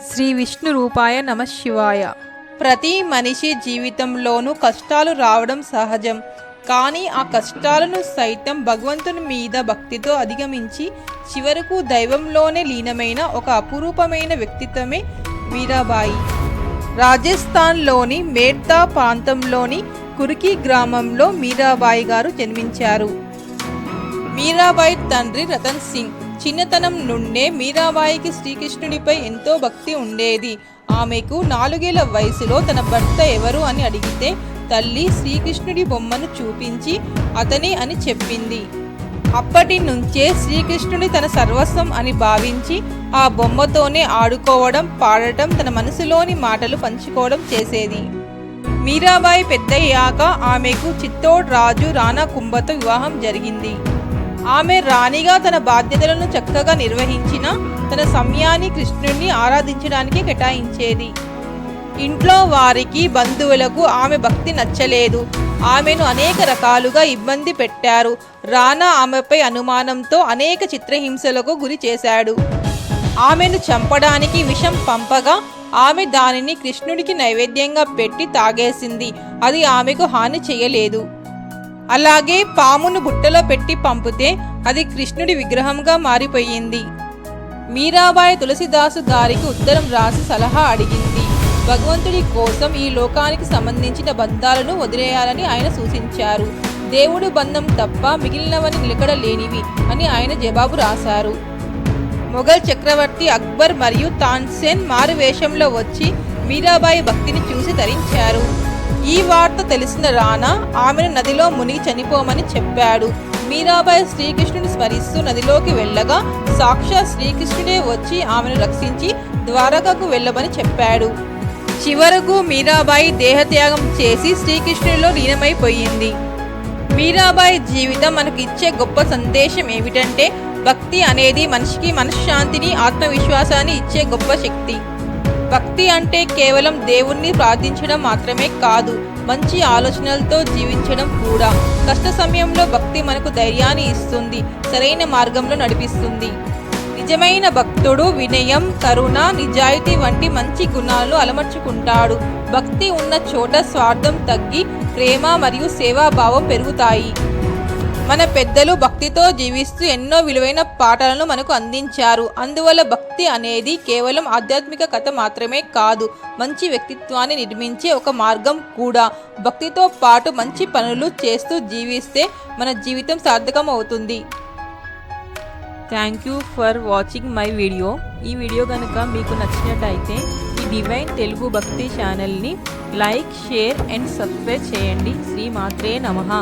శ్రీ విష్ణు రూపాయ నమ శివాయ. ప్రతి మనిషి జీవితంలోనూ కష్టాలు రావడం సహజం. కానీ ఆ కష్టాలను సైతం భగవంతుని మీద భక్తితో అధిగమించి చివరకు దైవంలోనే లీనమైన ఒక అపురూపమైన వ్యక్తిత్వమే మీరాబాయి. రాజస్థాన్లోని మేడ్తా ప్రాంతంలోని కుర్కీ గ్రామంలో మీరాబాయి గారు జన్మించారు. మీరాబాయి తండ్రి రతన్ సింగ్. చిన్నతనం నుండే మీరాబాయికి శ్రీకృష్ణుడిపై ఎంతో భక్తి ఉండేది. ఆమెకు 4 ఏళ్ల వయసులో తన భర్త ఎవరు అని అడిగితే తల్లి శ్రీకృష్ణుడి బొమ్మను చూపించి అతనే అని చెప్పింది. అప్పటి నుంచే శ్రీకృష్ణుడి తన సర్వస్వం అని భావించి ఆ బొమ్మతోనే ఆడుకోవడం, పాడటం, తన మనసులోని మాటలు పంచుకోవడం చేసేది. మీరాబాయి పెద్దయ్యాక ఆమెకు చిత్తోడ్ రాజు రాణా కుంభతో వివాహం జరిగింది. ఆమె రాణిగా తన బాధ్యతలను చక్కగా నిర్వహించిన తన సమయాన్ని కృష్ణుడిని ఆరాధించడానికి కేటాయించేది. ఇంట్లో వారికి, బంధువులకు ఆమె భక్తి నచ్చలేదు. ఆమెను అనేక రకాలుగా ఇబ్బంది పెట్టారు. రాణా ఆమెపై అనుమానంతో అనేక చిత్రహింసలకు గురి చేశాడు. ఆమెను చంపడానికి విషం పంపగా ఆమె దానిని కృష్ణుడికి నైవేద్యంగా పెట్టి తాగేసింది. అది ఆమెకు హాని చేయలేదు. అలాగే పామును బుట్టలో పెట్టి పంపితే అది కృష్ణుడి విగ్రహంగా మారిపోయింది. మీరాబాయి తులసిదాసు గారికి ఉత్తరం రాసి సలహా అడిగింది. భగవంతుడి కోసం ఈ లోకానికి సంబంధించిన బంధాలను వదిలేయాలని ఆయన సూచించారు. దేవుడు బంధం తప్ప మిగిలినవని నిలకడలేనివి అని ఆయన జవాబు రాశారు. మొఘల్ చక్రవర్తి అక్బర్ మరియు తాన్సేన్ మారువేషంలో వచ్చి మీరాబాయి భక్తిని చూసి తరించారు. ఈ వార్త తెలిసిన రాణా ఆమెను నదిలో మునిగి చనిపోమని చెప్పాడు. మీరాబాయి శ్రీకృష్ణుని స్మరిస్తూ నదిలోకి వెళ్ళగా సాక్షాత్ శ్రీకృష్ణుడే వచ్చి ఆమెను రక్షించి ద్వారకకు వెళ్ళమని చెప్పాడు. చివరకు మీరాబాయి దేహత్యాగం చేసి శ్రీకృష్ణుడిలో లీనమైపోయింది. మీరాబాయి జీవితం మనకు ఇచ్చే గొప్ప సందేశం ఏమిటంటే భక్తి అనేది మనిషికి మనశ్శాంతిని, ఆత్మవిశ్వాసాన్ని ఇచ్చే గొప్ప శక్తి. భక్తి అంటే కేవలం దేవుణ్ణి ప్రార్థించడం మాత్రమే కాదు, మంచి ఆలోచనలతో జీవించడం కూడా. కష్ట సమయంలో భక్తి మనకు ధైర్యాన్ని ఇస్తుంది, సరైన మార్గంలో నడిపిస్తుంది. నిజమైన భక్తుడు వినయం, కరుణ, నిజాయితీ వంటి మంచి గుణాలను అలమర్చుకుంటాడు. భక్తి ఉన్న చోట స్వార్థం తగ్గి ప్రేమ మరియు సేవాభావం పెరుగుతాయి. మన పెద్దలు భక్తితో జీవిస్తూ ఎన్నో విలువైన పాఠాలను మనకు అందించారు. అందువల్ల భక్తి అనేది కేవలం ఆధ్యాత్మిక కథ మాత్రమే కాదు, మంచి వ్యక్తిత్వాన్ని నిర్మించే ఒక మార్గం కూడా. భక్తితో పాటు మంచి పనులు చేస్తూ జీవిస్తే మన జీవితం సార్థకం అవుతుంది. Thank you for watching my video. ఈ వీడియో కనుక మీకు నచ్చినట్టయితే ఈ డివైన్ తెలుగు భక్తి ఛానల్ని లైక్, షేర్ అండ్ సబ్స్క్రైబ్ చేయండి. శ్రీ మాత్రే నమః.